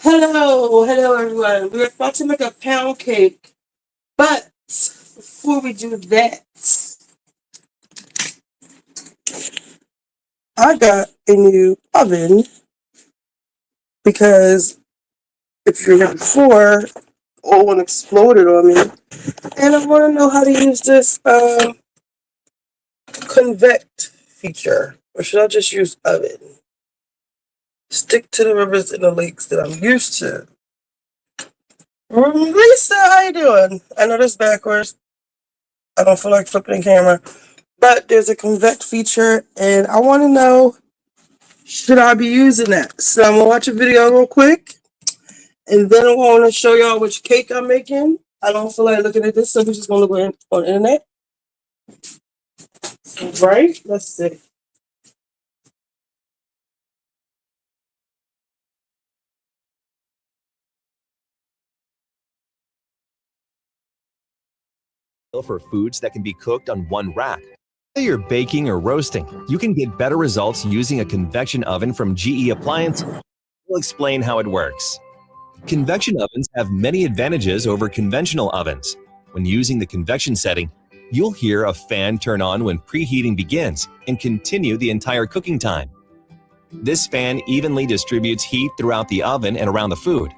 Hello everyone. We're about to make a pound cake, but before we do that, I got a new oven because if you're here before, all one exploded on me, and I want to know how to use this convect feature, or should I just use oven? Stick to the rivers and the lakes that I'm used to. Lisa, how you doing? I know this backwards. I don't feel like flipping the camera. But there's a convect feature, and I want to know, should I be using that? So I'm going to watch a video real quick, and then I'm going to show y'all which cake I'm making. I don't feel like looking at this, so we're just going to go on the internet. Right? Let's see. For foods that can be cooked on one rack. Whether you're baking or roasting, you can get better results using a convection oven from GE Appliances. We'll explain how it works. Convection ovens have many advantages over conventional ovens. When using the convection setting, you'll hear a fan turn on when preheating begins and continue the entire cooking time. This fan evenly distributes heat throughout the oven and around the food.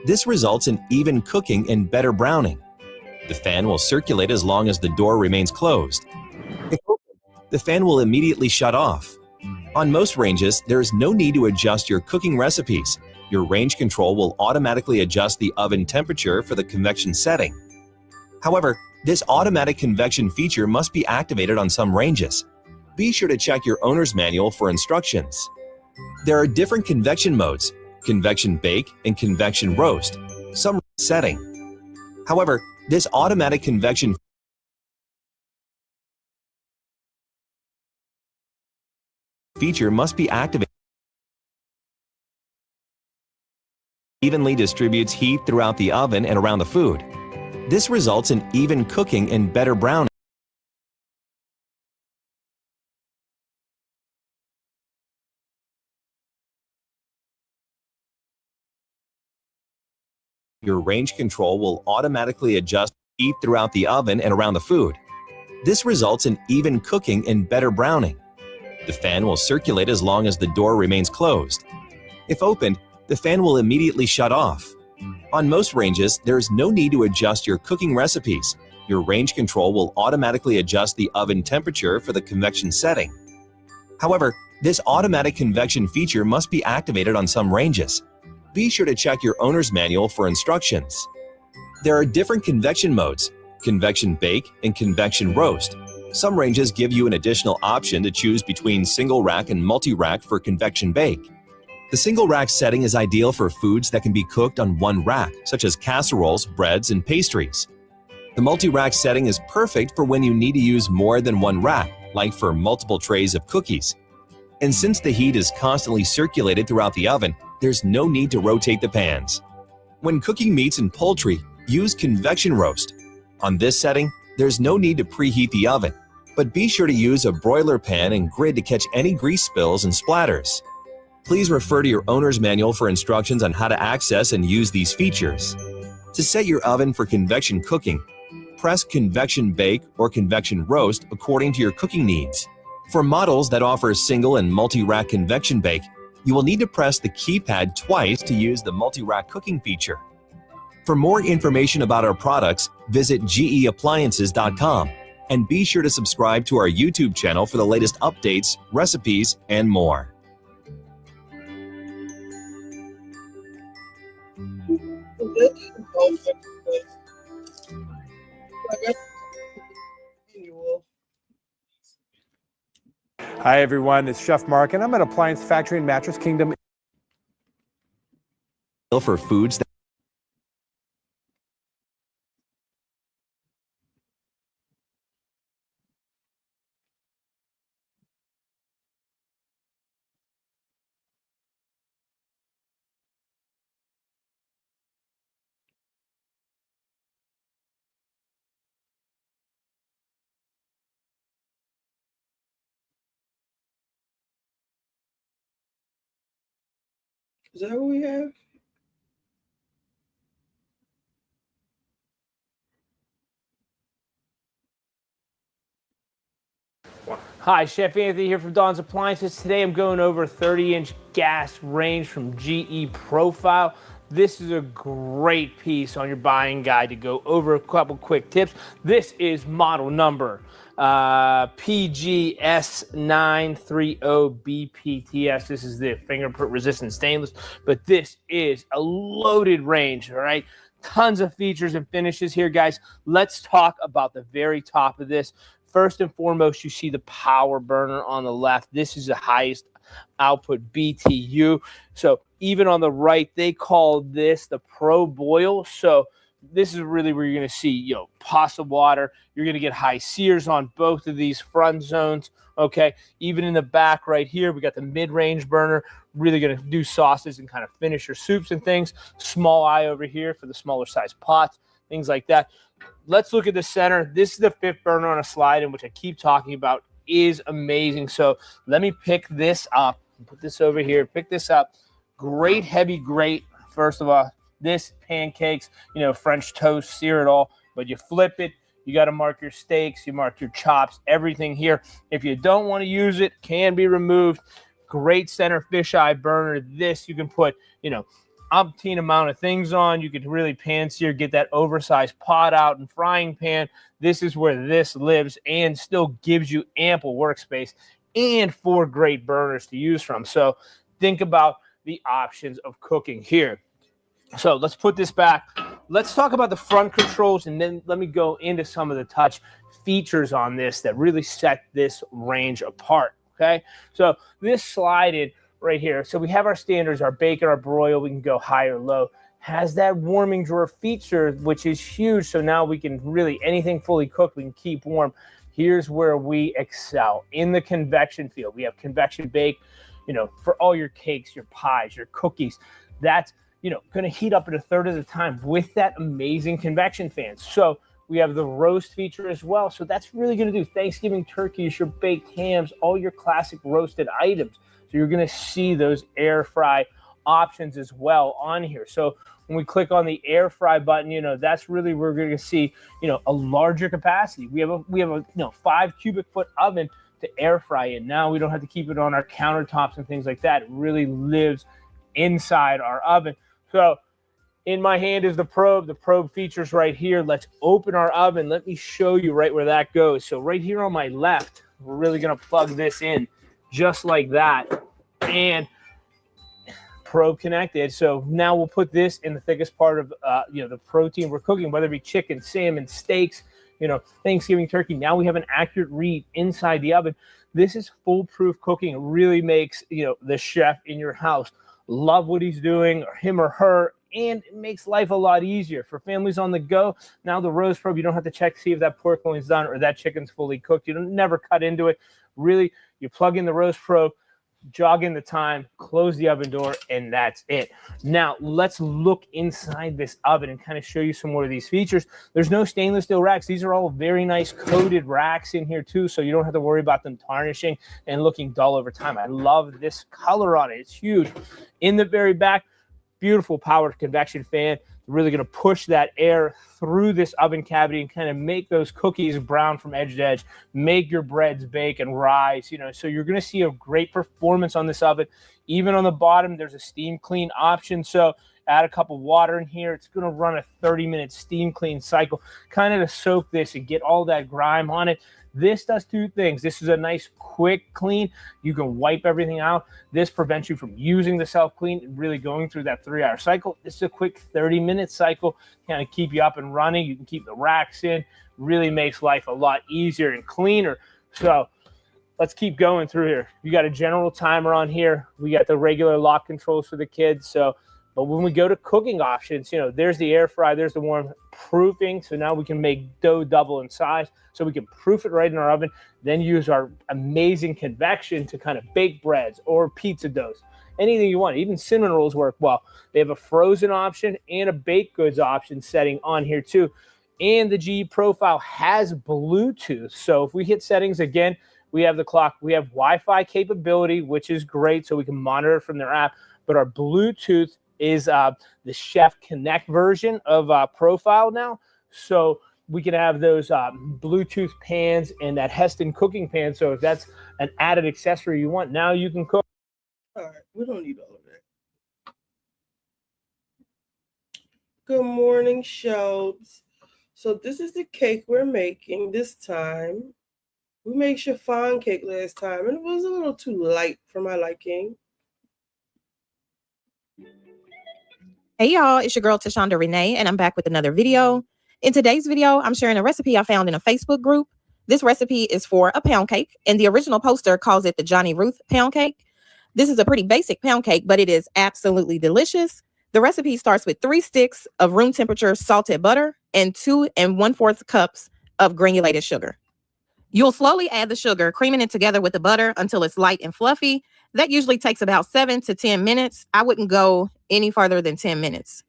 This results in even cooking and better browning. The fan will circulate as long as the door remains closed. If open, the fan will immediately shut off. On most ranges, there is no need to adjust your cooking recipes. Your range control will automatically adjust the oven temperature for the convection setting. However, this automatic convection feature must be activated on some ranges. Be sure to check your owner's manual for instructions. There are different convection modes: convection bake and convection roast. Some setting. However, this automatic convection feature must be activated. Evenly distributes heat throughout the oven and around the food. This results in even cooking and better browning. Your range control will automatically adjust heat throughout the oven and around the food. This results in even cooking and better browning. The fan will circulate as long as the door remains closed. If opened, the fan will immediately shut off. On most ranges, there is no need to adjust your cooking recipes. Your range control will automatically adjust the oven temperature for the convection setting. However, this automatic convection feature must be activated on some ranges. Be sure to check your owner's manual for instructions. There are different convection modes: convection bake and convection roast. Some ranges give you an additional option to choose between single rack and multi-rack for convection bake. The single rack setting is ideal for foods that can be cooked on one rack, such as casseroles, breads, and pastries. The multi-rack setting is perfect for when you need to use more than one rack, like for multiple trays of cookies. And since the heat is constantly circulated throughout the oven, there's no need to rotate the pans. When cooking meats and poultry, use convection roast. On this setting, there's no need to preheat the oven, but be sure to use a broiler pan and grid to catch any grease spills and splatters. Please refer to your owner's manual for instructions on how to access and use these features. To set your oven for convection cooking, press convection bake or convection roast according to your cooking needs. For models that offer single and multi-rack convection bake, you will need to press the keypad twice to use the multi-rack cooking feature. For more information about our products, visit geappliances.com and be sure to subscribe to our YouTube channel for the latest updates, recipes, and more. Hi everyone, it's Chef Mark and I'm at Appliance Factory in Mattress Kingdom. For foods that Is that what we have? Hi, Chef Anthony here from Dawn's Appliances. Today I'm going over a 30-inch gas range from GE Profile. This is a great piece on your buying guide to go over a couple quick tips. This is model number PGS930BPTS. This is the fingerprint resistant stainless, but this is a loaded range, all right? Tons of features and finishes here, guys. Let's talk about the very top of this. First and foremost, you see the power burner on the left. This is the highest output BTU. So even on the right, they call this the Pro Boil. So this is really where you're going to see, pasta water. You're going to get high sears on both of these front zones. Okay, even in the back right here, we got the mid-range burner. Really going to do sauces and kind of finish your soups and things. Small eye over here for the smaller size pots, things like that. Let's look at the center. This is the fifth burner on a slide, in which I keep talking about is amazing. So let me pick this up. Put this over here. Pick this up. Great heavy grate. First of all, this pancakes, French toast, sear it all. But you flip it. You got to mark your steaks. You mark your chops. Everything here. If you don't want to use it, can be removed. Great center fisheye burner. This you can put, umpteen amount of things on. You could really pan sear, get that oversized pot out and frying pan. This is where this lives and still gives you ample workspace and 4 great burners to use from. So think about the options of cooking here. So let's put this back. Let's talk about the front controls, and then let me go into some of the touch features on this that really set this range apart. Okay, so this slide in right here. So we have our standards, our bacon, our broil. We can go high or low. Has that warming drawer feature, which is huge. So now we can really, anything fully cooked, we can keep warm. Here's where we excel in the convection field. We have convection bake, for all your cakes, your pies, your cookies. That's, going to heat up at a third of the time with that amazing convection fan. So we have the roast feature as well. So that's really going to do Thanksgiving turkeys, your baked hams, all your classic roasted items. So you're going to see those air fry options as well on here. So when we click on the air fry button, that's really where we're going to see, a larger capacity. We have a 5 cubic foot oven to air fry in. Now we don't have to keep it on our countertops and things like that. It really lives inside our oven. So in my hand is the probe. The probe features right here. Let's open our oven. Let me show you right where that goes. So right here on my left, we're really going to plug this in just like that. And probe connected. So now we'll put this in the thickest part of the protein we're cooking, whether it be chicken, salmon, steaks, Thanksgiving turkey. Now we have an accurate read inside the oven. This is foolproof cooking. It really makes the chef in your house love what he's doing, or him or her, and it makes life a lot easier for families on the go. Now the roast probe, you don't have to check to see if that pork loin's done or that chicken's fully cooked. You don't never cut into it. Really, you plug in the roast probe, jog in the time, close the oven door, and that's it. Now, let's look inside this oven and kind of show you some more of these features. There's no stainless steel racks. These are all very nice coated racks in here too, so you don't have to worry about them tarnishing and looking dull over time. I love this color on it. It's huge. In the very back, beautiful powered convection fan. Really going to push that air through this oven cavity and kind of make those cookies brown from edge to edge, make your breads bake and rise, so you're going to see a great performance on this oven. Even on the bottom, there's a steam clean option. So add a cup of water in here. It's going to run a 30-minute steam clean cycle, kind of to soak this and get all that grime on it. This does 2 things. This is a nice quick clean. You can wipe everything out. This prevents you from using the self-clean and really going through that 3-hour cycle. This is a quick 30-minute cycle, kind of keep you up and running. You can keep the racks in. Really makes life a lot easier and cleaner. So let's keep going through here. You got a general timer on here. We got the regular lock controls for the kids. But when we go to cooking options, there's the air fry, there's the warm proofing. So now we can make dough double in size. So we can proof it right in our oven, then use our amazing convection to kind of bake breads or pizza doughs. Anything you want. Even cinnamon rolls work well. They have a frozen option and a baked goods option setting on here too. And the GE Profile has Bluetooth. So if we hit settings again, we have the clock. We have Wi-Fi capability, which is great. So we can monitor it from their app. But our Bluetooth is the Chef Connect version of Profile now. So we can have those Bluetooth pans and that Heston cooking pan. So if that's an added accessory you want, now you can cook. All right, we don't need all of that. Good morning, Shelbs. So this is the cake we're making this time. We made chiffon cake last time, and it was a little too light for my liking. Hey y'all, it's your girl Tashonda Renee, and I'm back with another video. In today's video, I'm sharing a recipe I found in a Facebook group. This recipe is for a pound cake, and the original poster calls it the Johnnie Ruth pound cake. This is a pretty basic pound cake, but it is absolutely delicious. The recipe starts with 3 sticks of room temperature salted butter and 2 1/4 cups of granulated sugar. You'll slowly add the sugar, creaming it together with the butter until it's light and fluffy. That usually takes about 7 to 10 minutes. I wouldn't go any farther than 10 minutes.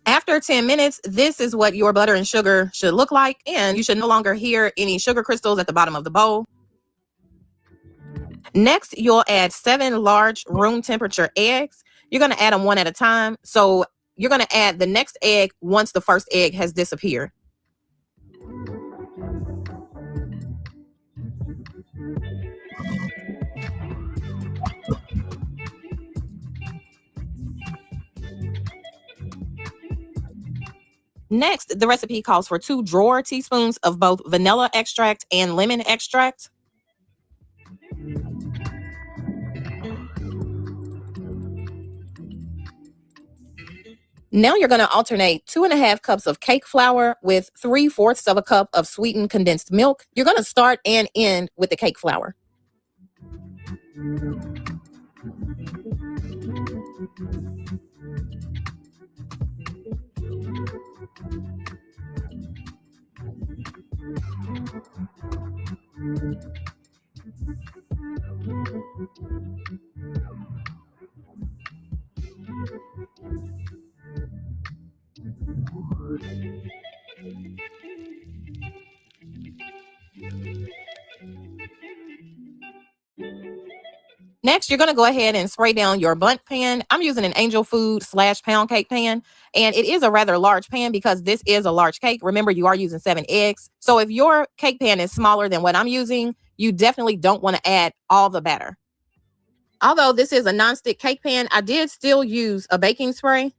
After 10 minutes, this is what your butter and sugar should look like, and you should no longer hear any sugar crystals at the bottom of the bowl. Next, you'll add 7 large room temperature eggs. You're going to add them one at a time. So you're going to add the next egg once the first egg has disappeared. Next, the recipe calls for 2 drawer teaspoons of both vanilla extract and lemon extract. Now you're going to alternate 2.5 cups of cake flour with 3/4 of a cup of sweetened condensed milk. You're going to start and end with the cake flour. Next, you're going to go ahead and spray down your bundt pan. I'm using an Angel Food / pound cake pan, and it is a rather large pan because this is a large cake. Remember, you are using 7 eggs. So if your cake pan is smaller than what I'm using, you definitely don't want to add all the batter. Although this is a nonstick cake pan, I did still use a baking spray.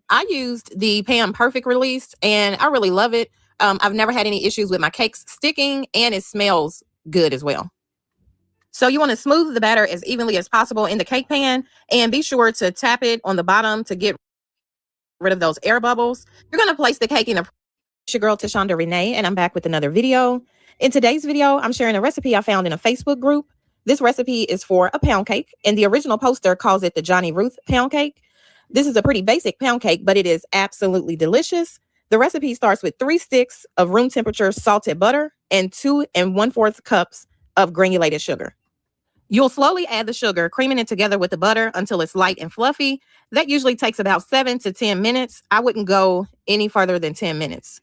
I used the Pan Perfect Release, and I really love it. I've never had any issues with my cakes sticking, and it smells good as well. So you want to smooth the batter as evenly as possible in the cake pan, and be sure to tap it on the bottom to get rid of those air bubbles. You're going to place the cake in a... It's your girl Tashonda Renee, and I'm back with another video. In today's video, I'm sharing a recipe I found in a Facebook group. This recipe is for a pound cake, and the original poster calls it the Johnnie Ruth pound cake. This is a pretty basic pound cake, but it is absolutely delicious. The recipe starts with 3 sticks of room temperature salted butter and 2 1/4 cups of granulated sugar. You'll slowly add the sugar, creaming it together with the butter until it's light and fluffy. That usually takes about 7 to 10 minutes. I wouldn't go any farther than 10 minutes.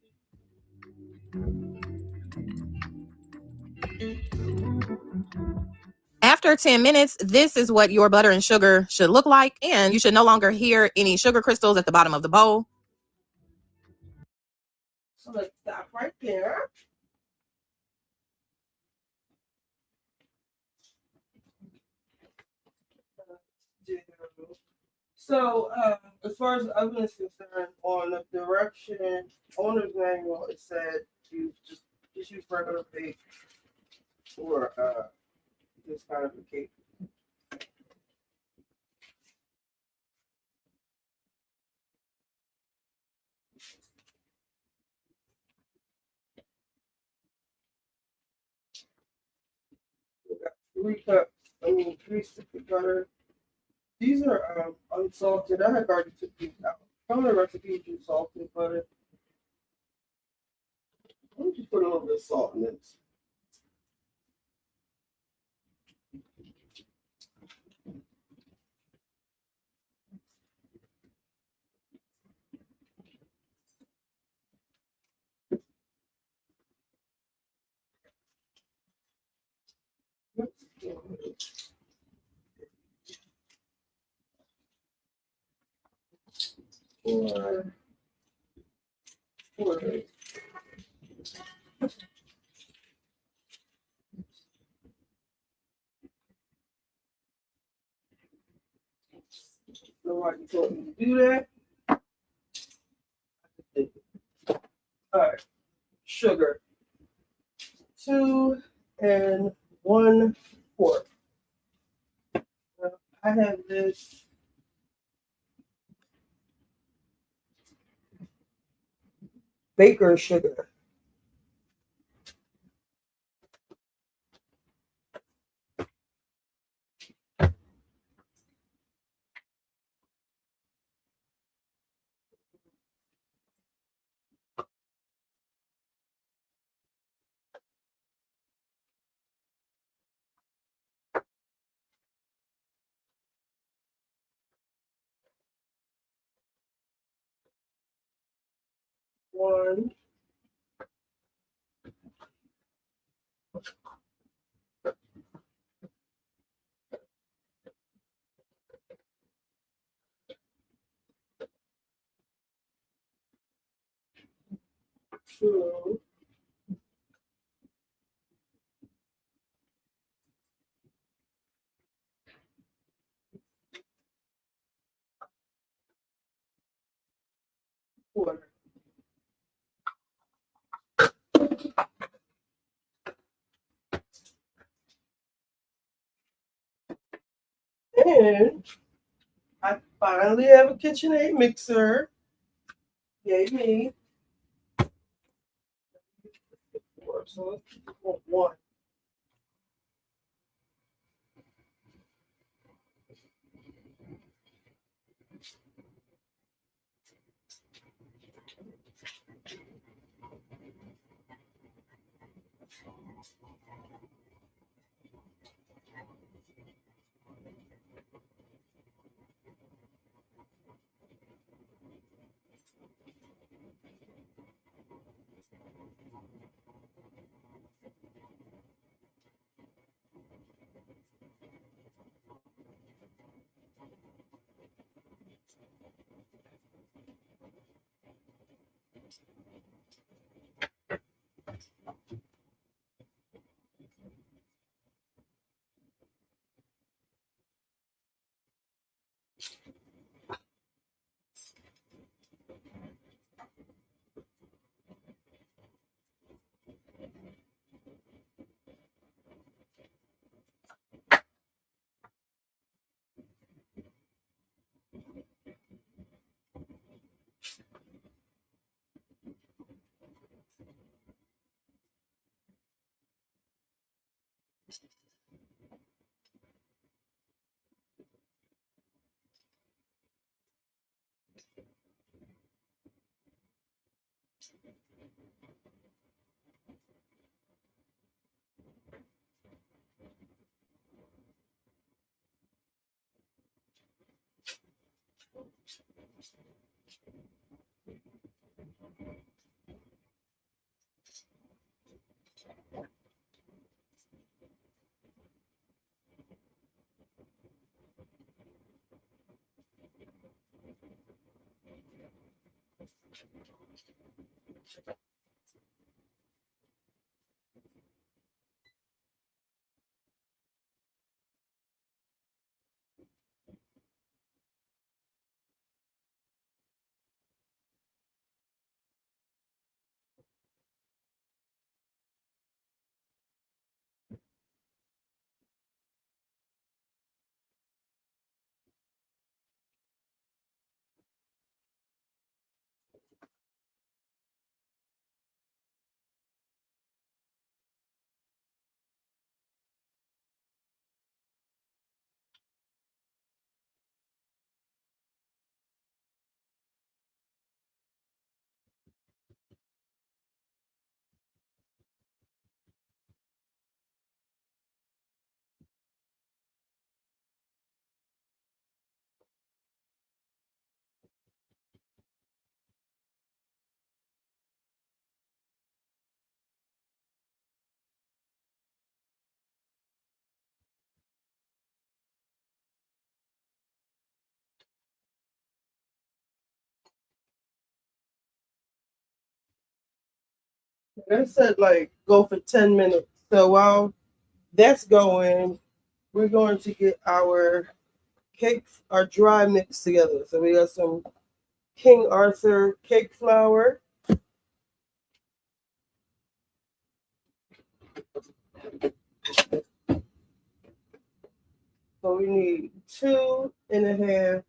After 10 minutes, this is what your butter and sugar should look like, and you should no longer hear any sugar crystals at the bottom of the bowl. So let's stop right there. So as far as the oven is concerned, on the direction owner's manual, it said you just use regular bake for this kind of a cake. We got 3 sticks of butter. These are unsalted. I had already took these out. Some of the recipes use salted butter. Let me just put a little bit of salt in this. 4. Nobody told me to do that. All right, sugar. 2 1/4. Now, I have this baker's sugar. One, 2, 4. And I finally have a KitchenAid mixer. Yay me. 4, so let's put 1. I said like go for 10 minutes. So while that's going, we're going to get our cake, our dry mix together. So we got some King Arthur cake flour. So we need 2.5.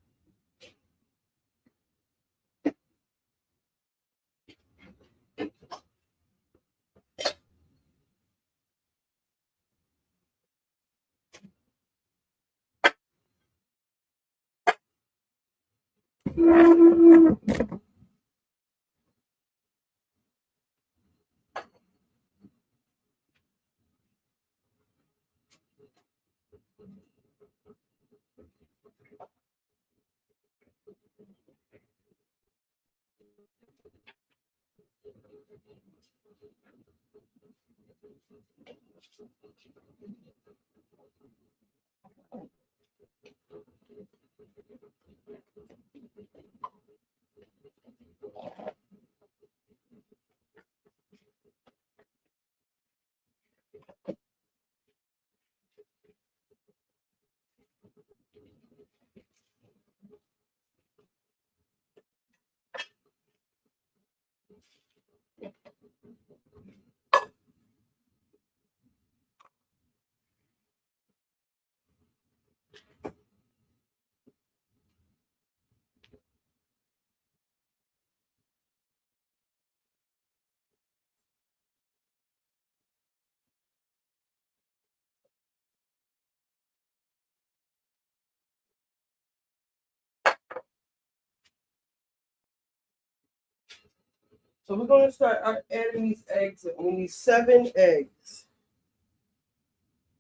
So we're going to start adding these eggs in. We need 7 eggs.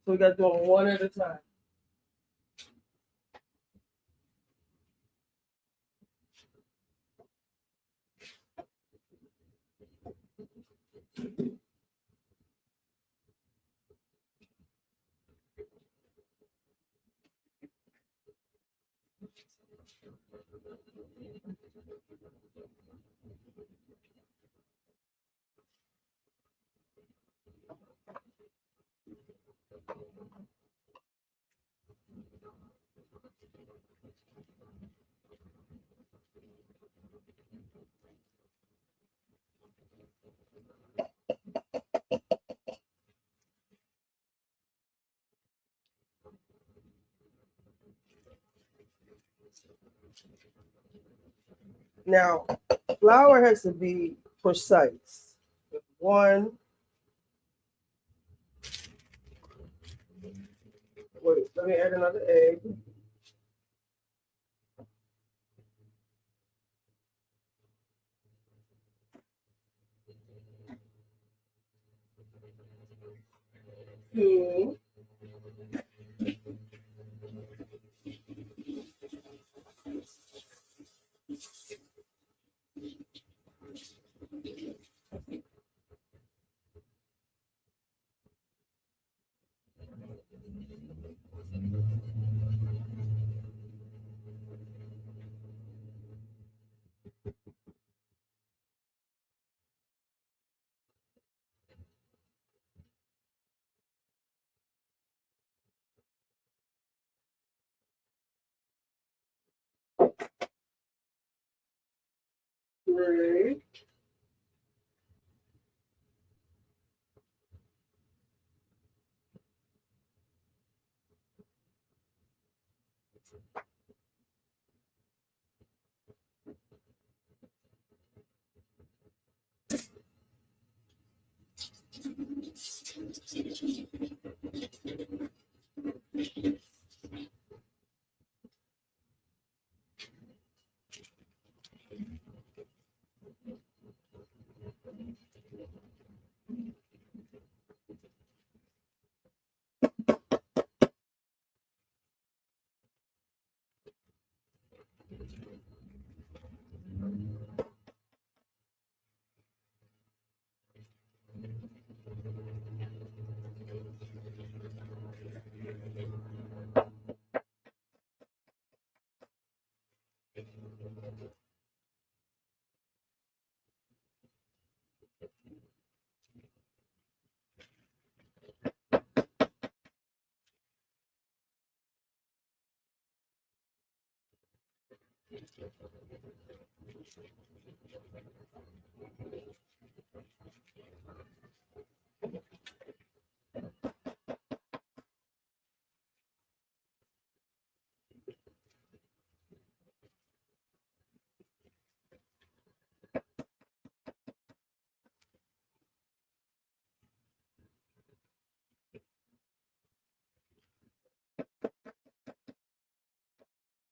So we got to do them one at a time. Now, flour has to be precise. 1. Wait, let me add another egg. Two. Three.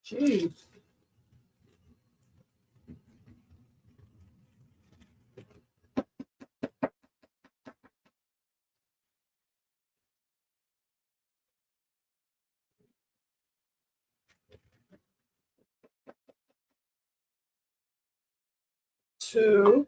Jeez. Two.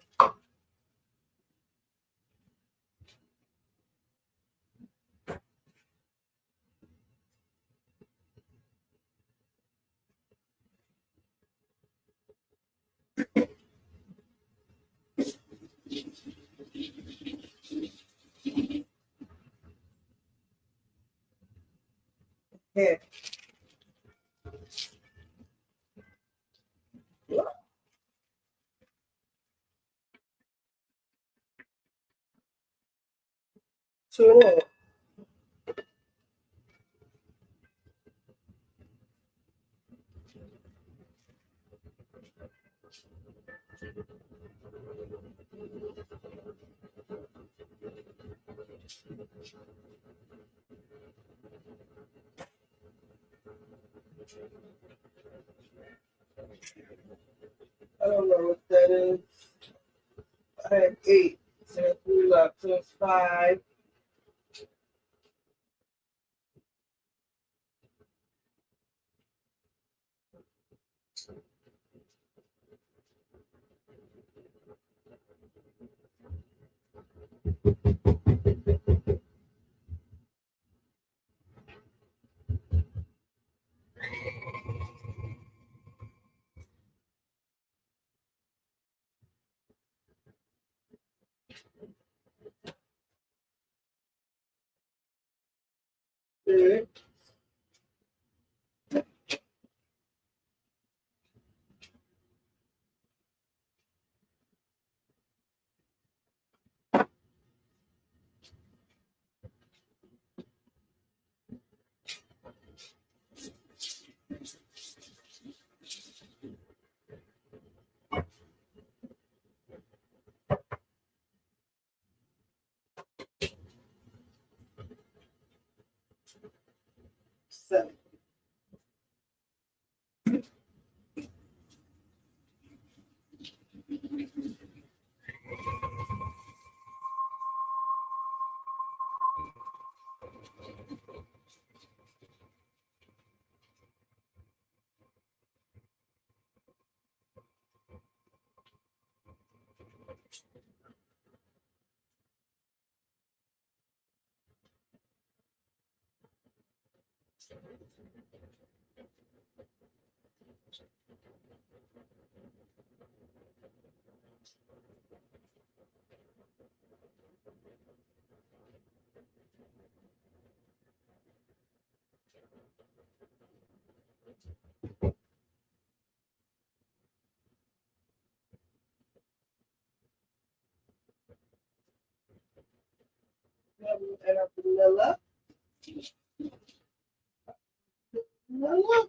Yeah. Two and a half. I don't know what that is. I had 8. So 3 left. So it's 5. Six. 7. And up vanilla. Vanilla.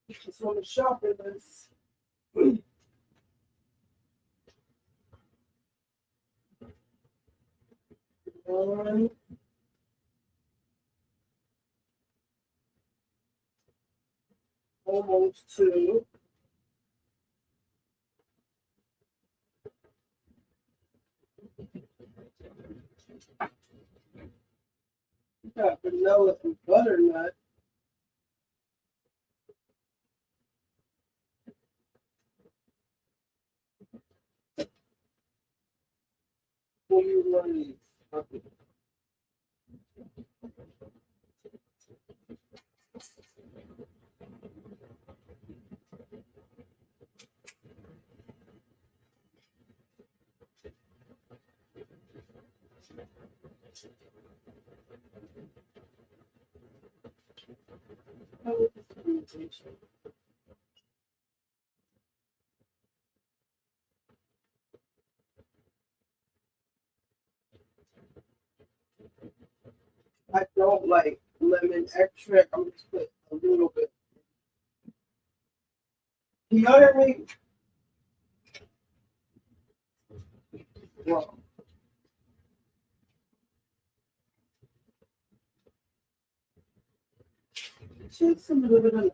Just want to sharpen this. One. Almost 2. You got vanilla and butternut. What do you want these? I don't like lemon extract. I'm just put a little bit. You know what I mean? Well, just a little bit of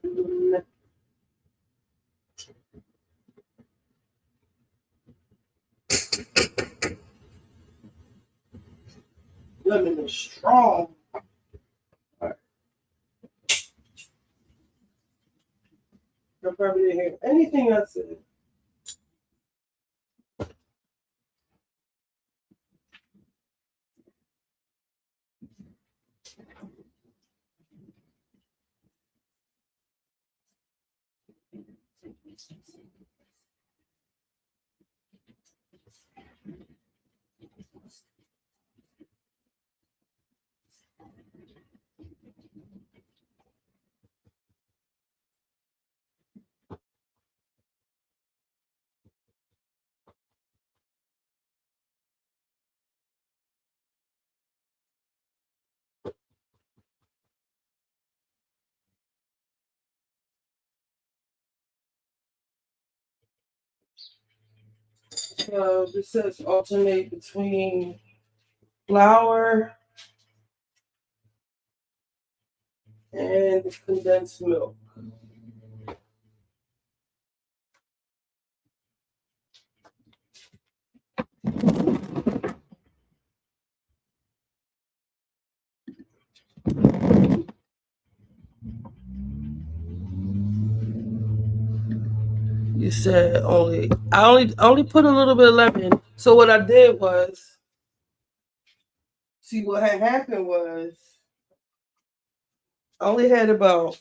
lemon is strong. All right. I probably didn't hear anything I said. So this says alternate between flour and condensed milk. You said I only put a little bit of lemon. So what I did was, see what had happened was I only had about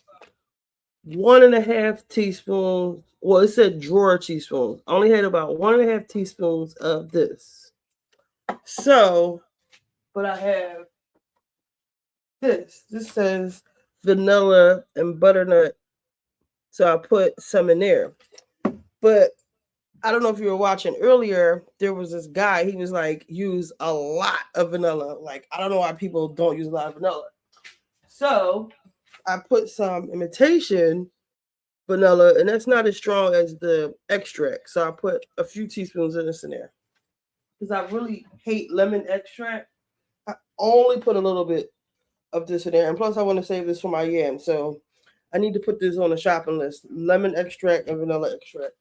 1.5 teaspoons. Well, it said drawer teaspoons. I only had about 1.5 teaspoons of this. So, but I have this. This says vanilla and butternut. So I put some in there. But I don't know if you were watching earlier, there was this guy, he was like, use a lot of vanilla. Like, I don't know why people don't use a lot of vanilla. So I put some imitation vanilla, and that's not as strong as the extract. So I put a few teaspoons of this in there. Because I really hate lemon extract. I only put a little bit of this in there. And plus I want to save this for my yam. So I need to put this on the shopping list. Lemon extract and vanilla extract.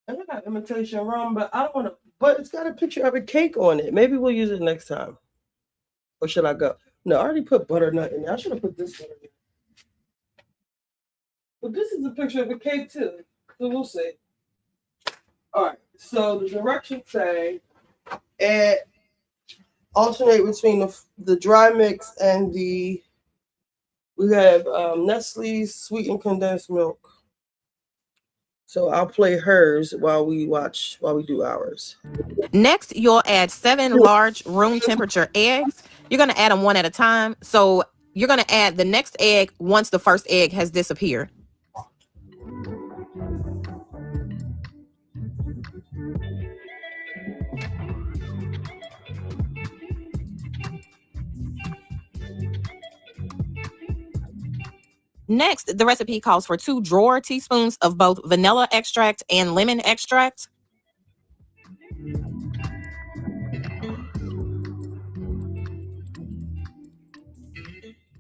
And I got imitation rum, but I don't want to. But it's got a picture of a cake on it. Maybe we'll use it next time. Or should I go? No, I already put butternut in there. I should have put this butternut. But this is a picture of a cake too. So we'll see. All right. So the directions say alternate between the dry mix and we have Nestle's sweetened condensed milk. So I'll play hers while we do ours. Next, you'll add 7 large room temperature eggs. You're going to add them one at a time. So you're going to add the next egg once the first egg has disappeared. Next, the recipe calls for 2 drawer teaspoons of both vanilla extract and lemon extract.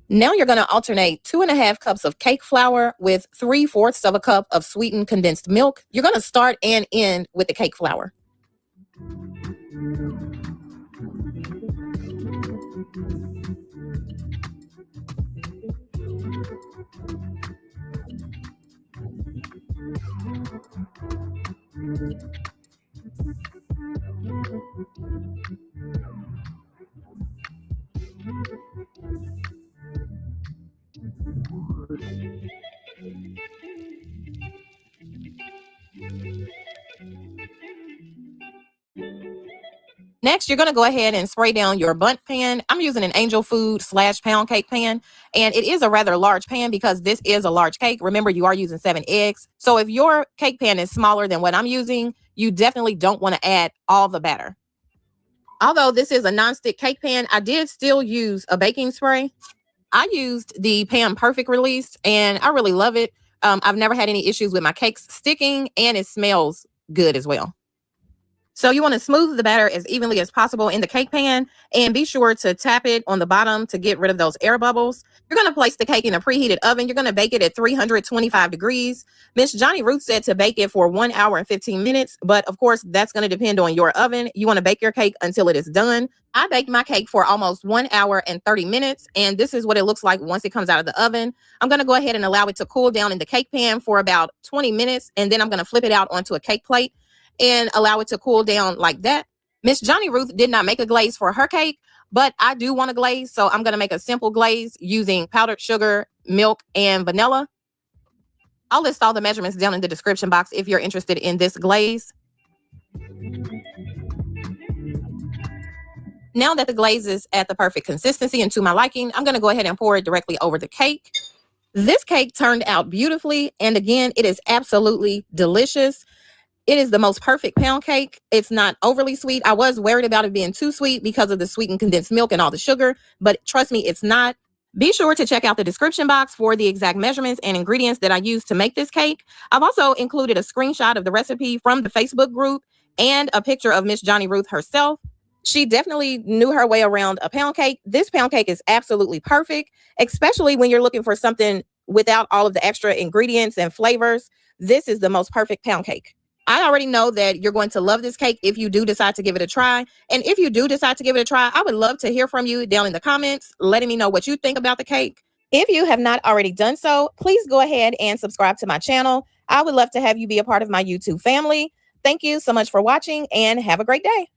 Now you're going to alternate 2.5 cups of cake flour with 3/4 of a cup of sweetened condensed milk. You're going to start and end with the cake flour. Next, you're going to go ahead and spray down your bundt pan. I'm using an angel food / pound cake pan, and it is a rather large pan because this is a large cake. Remember, you are using 7 eggs. So if your cake pan is smaller than what I'm using, you definitely don't want to add all the batter. Although this is a nonstick cake pan, I did still use a baking spray. I used the Pan Perfect release, and I really love it. I've never had any issues with my cakes sticking, and it smells good as well. So you want to smooth the batter as evenly as possible in the cake pan, and be sure to tap it on the bottom to get rid of those air bubbles. You're going to place the cake in a preheated oven. You're going to bake it at 325 degrees. Miss Johnnie Ruth said to bake it for 1 hour and 15 minutes, but of course, that's going to depend on your oven. You want to bake your cake until it is done. I baked my cake for almost 1 hour and 30 minutes, and this is what it looks like once it comes out of the oven. I'm going to go ahead and allow it to cool down in the cake pan for about 20 minutes, and then I'm going to flip it out onto a cake plate and allow it to cool down like that. Miss Johnnie Ruth did not make a glaze for her cake, but I do want a glaze, so I'm going to make a simple glaze using powdered sugar, milk, and vanilla. I'll list all the measurements down in the description box if you're interested in this glaze. Now that the glaze is at the perfect consistency and to my liking, I'm going to go ahead and pour it directly over the cake. This cake turned out beautifully, and again, it is absolutely delicious. It is the most perfect pound cake. It's not overly sweet. I was worried about it being too sweet because of the sweetened condensed milk and all the sugar, but trust me, it's not. Be sure to check out the description box for the exact measurements and ingredients that I used to make this cake. I've also included a screenshot of the recipe from the Facebook group and a picture of Miss Johnnie Ruth herself. She definitely knew her way around a pound cake. This pound cake is absolutely perfect, especially when you're looking for something without all of the extra ingredients and flavors. This is the most perfect pound cake. I already know that you're going to love this cake if you do decide to give it a try. And if you do decide to give it a try, I would love to hear from you down in the comments, letting me know what you think about the cake. If you have not already done so, please go ahead and subscribe to my channel. I would love to have you be a part of my YouTube family. Thank you so much for watching, and have a great day.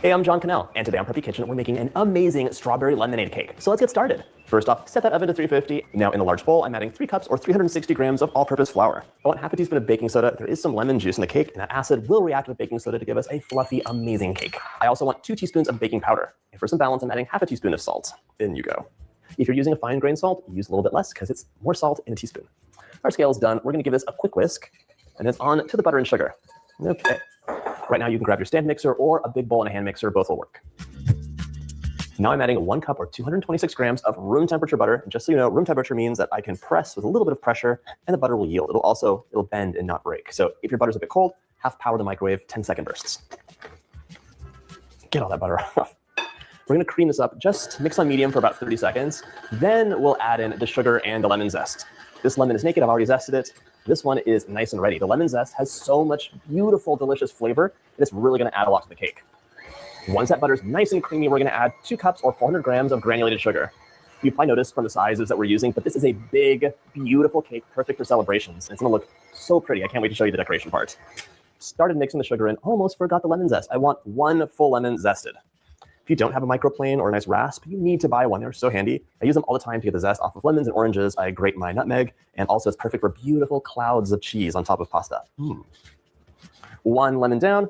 Hey, I'm John Cannell, and today on Preppy Kitchen, we're making an amazing strawberry lemonade cake. So let's get started. First off, set that oven to 350. Now in a large bowl, I'm adding 3 cups or 360 grams of all-purpose flour. I want half a teaspoon of baking soda. There is some lemon juice in the cake, and that acid will react with baking soda to give us a fluffy, amazing cake. I also want 2 teaspoons of baking powder. And for some balance, I'm adding half a teaspoon of salt. In you go. If you're using a fine grain salt, use a little bit less because it's more salt in a teaspoon. Our scale is done. We're going to give this a quick whisk, and then on to the butter and sugar. Okay. Right now, you can grab your stand mixer or a big bowl and a hand mixer. Both will work. Now I'm adding 1 cup or 226 grams of room temperature butter. And just so you know, room temperature means that I can press with a little bit of pressure and the butter will yield. It'll bend and not break. So if your butter's a bit cold, half power the microwave, 10-second bursts. Get all that butter off. We're gonna cream this up, just mix on medium for about 30 seconds. Then we'll add in the sugar and the lemon zest. This lemon is naked, I've already zested it. This one is nice and ready. The lemon zest has so much beautiful, delicious flavor, that it's really gonna add a lot to the cake. Once that butter's nice and creamy, we're gonna add 2 cups or 400 grams of granulated sugar. You probably noticed from the sizes that we're using, but this is a big, beautiful cake, perfect for celebrations. It's gonna look so pretty. I can't wait to show you the decoration part. Started mixing the sugar in, almost forgot the lemon zest. I want 1 full lemon zested. If you don't have a microplane or a nice rasp, you need to buy one. They're so handy. I use them all the time to get the zest off of lemons and oranges. I grate my nutmeg, and also it's perfect for beautiful clouds of cheese on top of pasta. 1 lemon down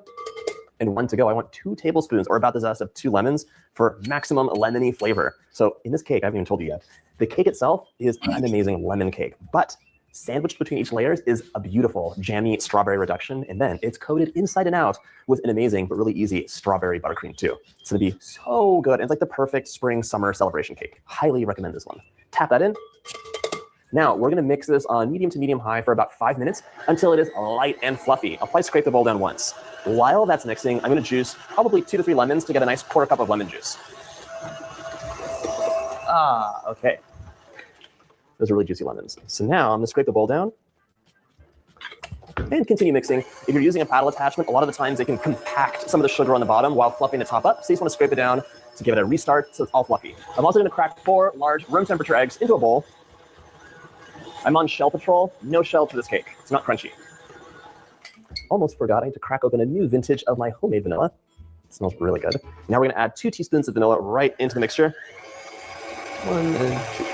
and 1 to go. I want 2 tablespoons or about the zest of 2 lemons for maximum lemony flavor. So in this cake, I haven't even told you yet, the cake itself is an amazing lemon cake, but sandwiched between each layers is a beautiful jammy strawberry reduction, and then it's coated inside and out with an amazing but really easy strawberry buttercream too. It's gonna be so good. It's like the perfect spring, summer celebration cake. Highly recommend this one. Tap that in. Now, we're going to mix this on medium to medium high for about 5 minutes until it is light and fluffy. I'll probably scrape the bowl down once. While that's mixing, I'm going to juice probably 2 to 3 lemons to get a nice quarter cup of lemon juice. Ah, okay. Those are really juicy lemons. So now I'm going to scrape the bowl down and continue mixing. If you're using a paddle attachment, a lot of the times it can compact some of the sugar on the bottom while fluffing the top up. So you just want to scrape it down to give it a restart so it's all fluffy. I'm also going to crack 4 large room temperature eggs into a bowl. I'm on shell patrol. No shell to this cake. It's not crunchy. Almost forgot I had to crack open a new vintage of my homemade vanilla. It smells really good. Now we're going to add 2 teaspoons of vanilla right into the mixture. 1 and 2.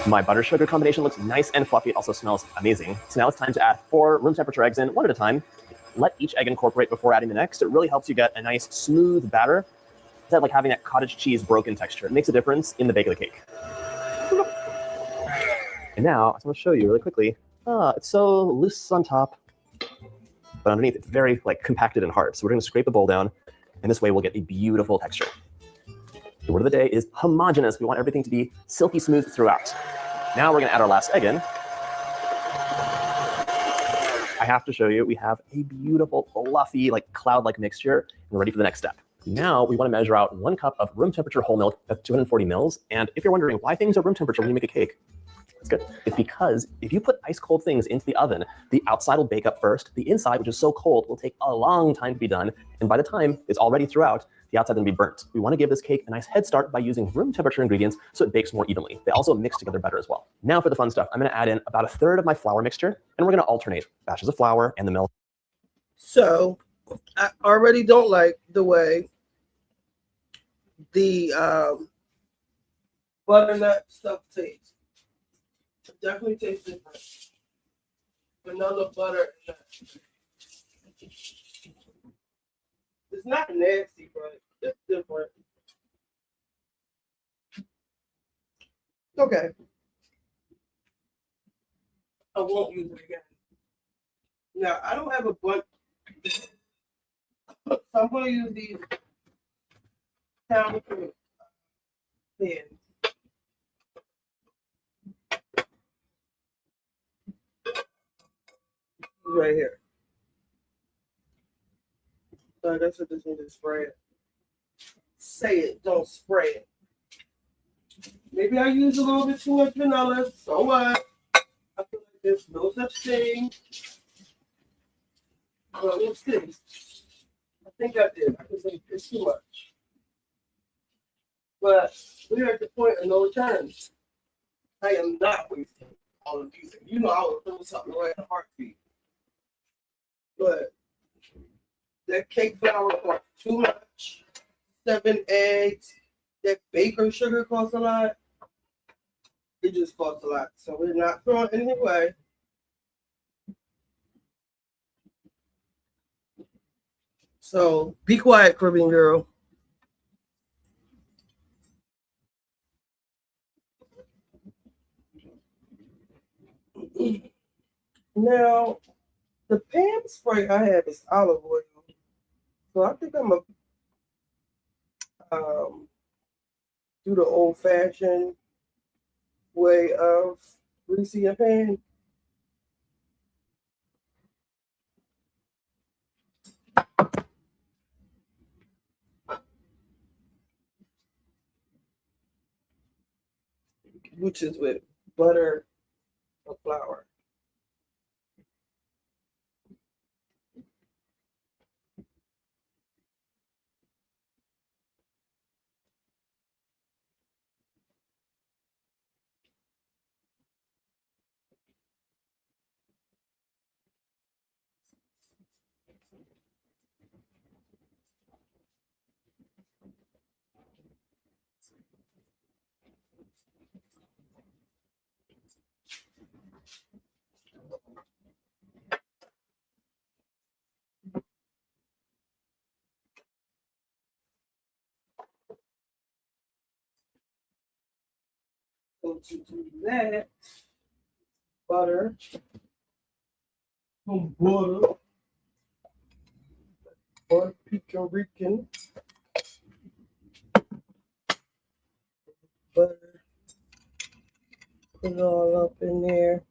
My butter sugar combination looks nice and fluffy. It also smells amazing. So now it's time to add 4 room temperature eggs in, one at a time. Let each egg incorporate before adding the next. It really helps you get a nice smooth batter instead of like having that cottage cheese broken texture. It makes a difference in the bake of the cake. And now, I just want to show you really quickly. It's so loose on top, but underneath it's very like compacted and hard. So we're going to scrape the bowl down, and this way we'll get a beautiful texture. The word of the day is homogeneous. We want everything to be silky smooth throughout. Now we're going to add our last egg in. I have to show you, we have a beautiful, fluffy, like cloud-like mixture, and we're ready for the next step. Now we want to measure out 1 cup of room temperature whole milk. That's 240 mils. And if you're wondering why things are room temperature when you make a cake, it's good. It's because if you put ice cold things into the oven, the outside will bake up first. The inside, which is so cold, will take a long time to be done. And by the time it's already throughout, the outside will be burnt. We want to give this cake a nice head start by using room temperature ingredients so it bakes more evenly. They also mix together better as well. Now for the fun stuff, I'm going to add in about 1/3 of my flour mixture, and we're going to alternate batches of flour and the milk. So I already don't like the way the butternut stuff tastes. It definitely tastes different. Vanilla butter. It's not nasty, but it's different. Okay. I won't use it again. Now, I don't have a bunch, so I'm going to use these Poundcake pans. Right here. So I guess I just need to spray it. Say it, don't spray it. Maybe I use a little bit too much vanilla. So what? I feel like there's no such thing. Well, let's see. I think I did. I think it's too much. But we're at the point of no return. I am not wasting all of these. You know I would throw something right in a heartbeat. But that cake flour costs too much. 7 eggs. That baking sugar costs a lot. It just costs a lot. So we're not throwing anything away. So be quiet, Caribbean girl. Now, the pan spray I have is olive oil. So I think I'm going to do the old-fashioned way of greasing a pan. Which is with butter or flour. So to do that, butter, some butter, or Puerto Rican butter, Put it all up in there.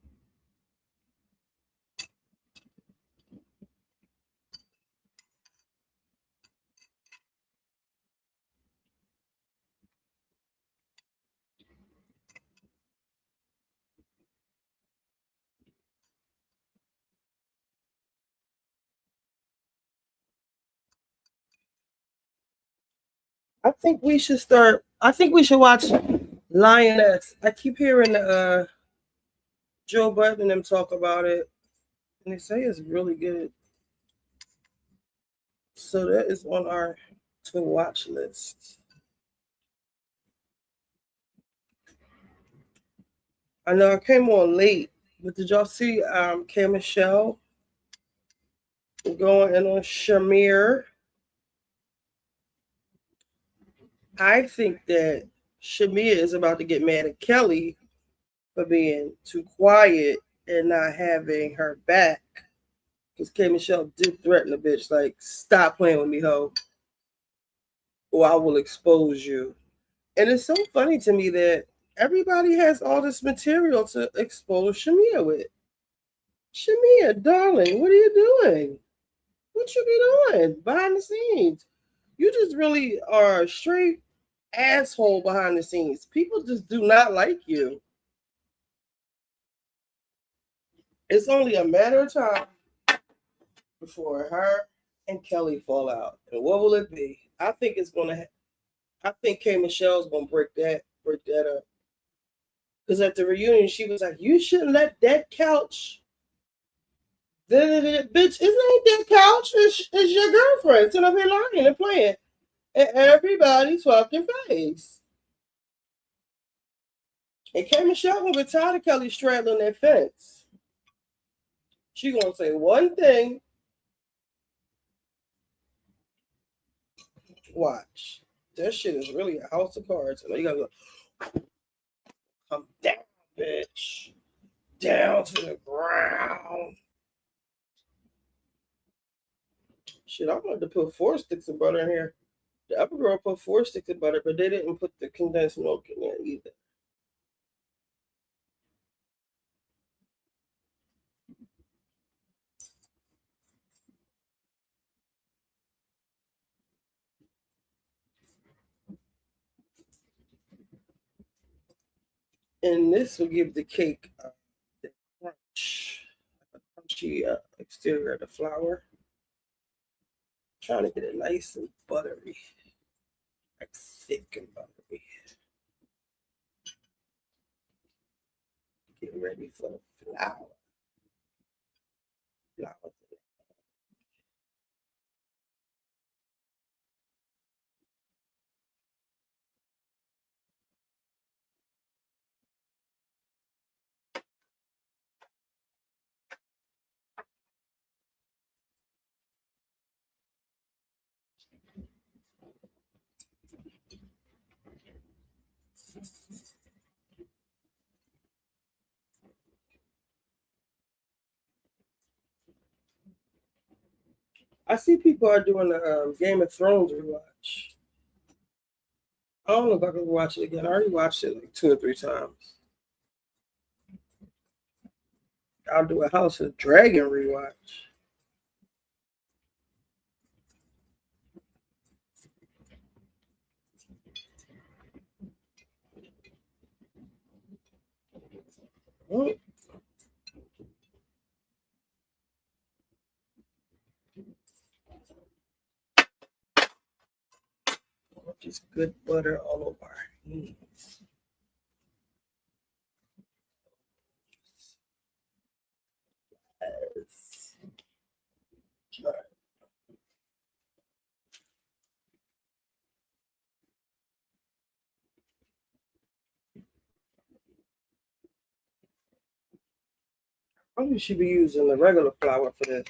I think we should start. I think we should watch Lioness. I keep hearing Joe Budden and them talk about it, and they say it's really good. So that is on our to watch list. I know I came on late, but did y'all see K Michelle going in on Shamir? I think that Shamir is about to get mad at Kelly for being too quiet and not having her back. Because K Michelle did threaten the bitch, like, stop playing with me, ho, or I will expose you. And it's so funny to me that everybody has all this material to expose Shamir with. Shamir, darling, what are you doing? What you be doing behind the scenes? You just really are a straight asshole behind the scenes. People just do not like you. It's only a matter of time before her and Kelly fall out. And what will it be? I think it's gonna. I think K Michelle's gonna break that up. Because at the reunion, she was like, "You shouldn't let that couch." Bitch, isn't that couch? Is your girlfriend? Sitting up here lying and playing in everybody's fucking face. And K Michelle gonna be tired of Kelly straddling that fence. She gonna say one thing. Watch. That shit is really a house of cards. And you gotta go, come down, bitch. Down to the ground. Shit, I wanted to put 4 sticks of butter in here. The upper girl put 4 sticks of butter, but they didn't put the condensed milk in there either. And this will give the cake the crunch, a crunchy exterior of the flour. Trying to get it nice and buttery, like thick and buttery. Get ready for the flour. I see people are doing the Game of Thrones rewatch. I don't know if I can watch it again. I already watched it like 2 or 3 times. I'll do a House of Dragon rewatch. Just good butter all over our hands. Yes. Right. Probably should be using the regular flour for this.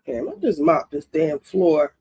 Damn, I just mopped this damn floor.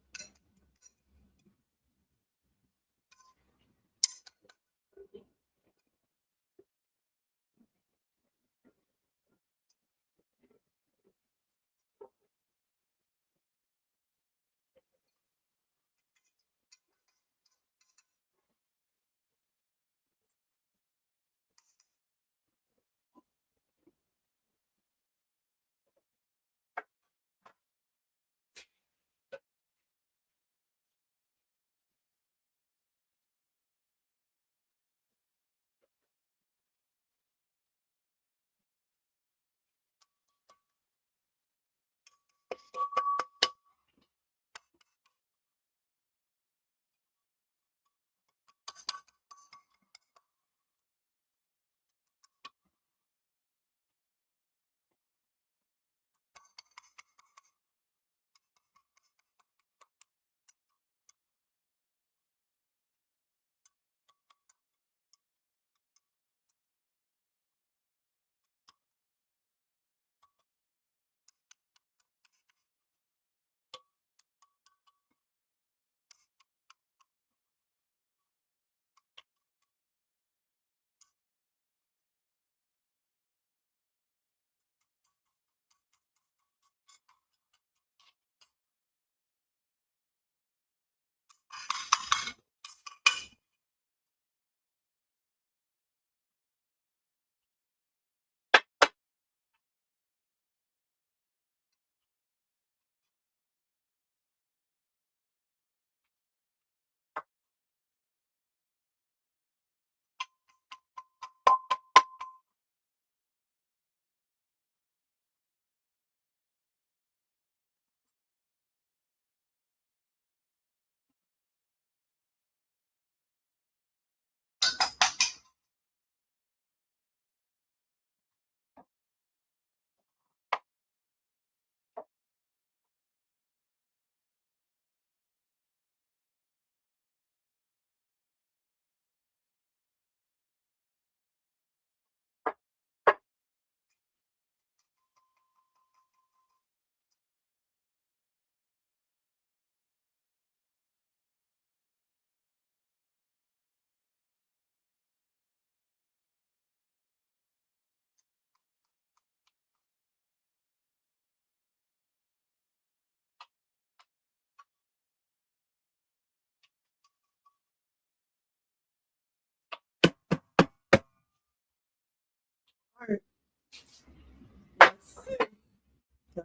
All right.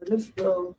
Let's go.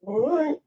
All right.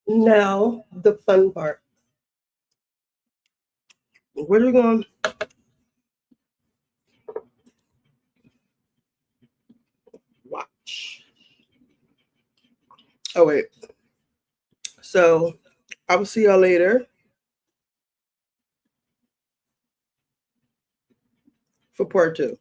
Now the fun part. Where are we going? Watch. Oh wait. So I will see y'all later for part 2.